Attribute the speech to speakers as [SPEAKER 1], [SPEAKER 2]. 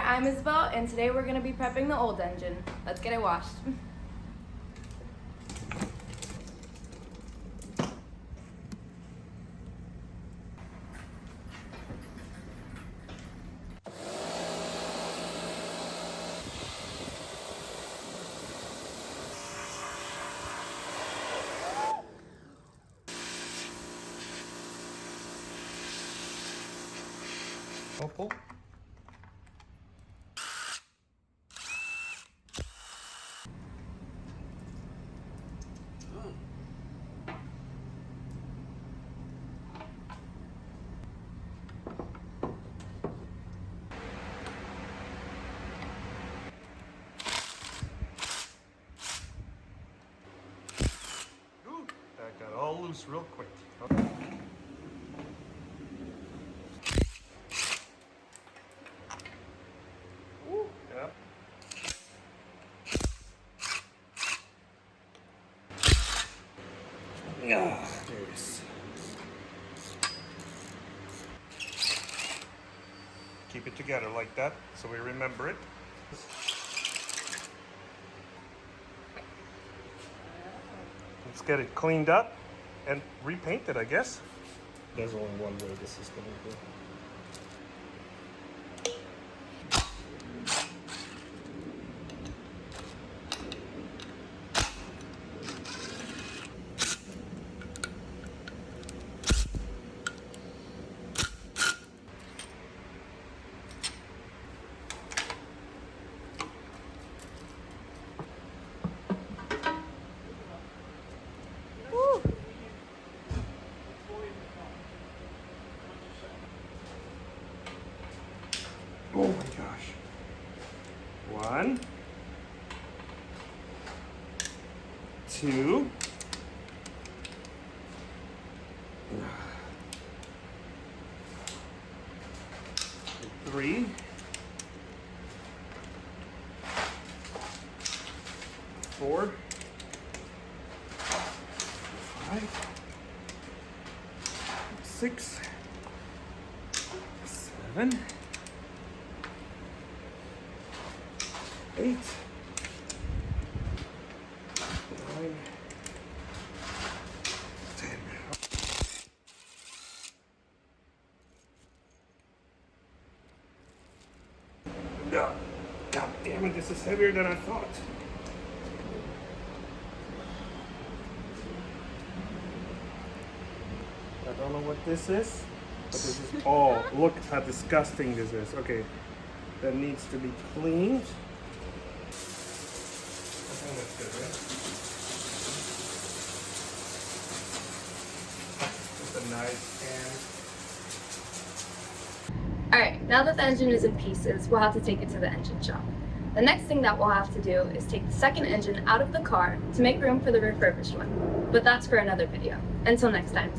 [SPEAKER 1] I'm Isabel, and today we're going to be prepping the old engine. Let's get it washed.
[SPEAKER 2] Pull. Ooh, that got all loose real quick. Okay. Yep. Yeah, there it is. Keep it together like that so we remember it. Let's get it cleaned up and repainted, I guess. There's only one way this is going to go. Oh my gosh. 1, 2, 3, 4, 5, 6, 7, 8, 9, 10. No. God damn it, this is heavier than I thought. I don't know what this is, but this is, oh, look how disgusting this is. Okay, that needs to be cleaned. I think that's good, right? Just a nice can.
[SPEAKER 1] Alright, now that the engine is in pieces, we'll have to take it to the engine shop. The next thing that we'll have to do is take the second engine out of the car to make room for the refurbished one. But that's for another video. Until next time.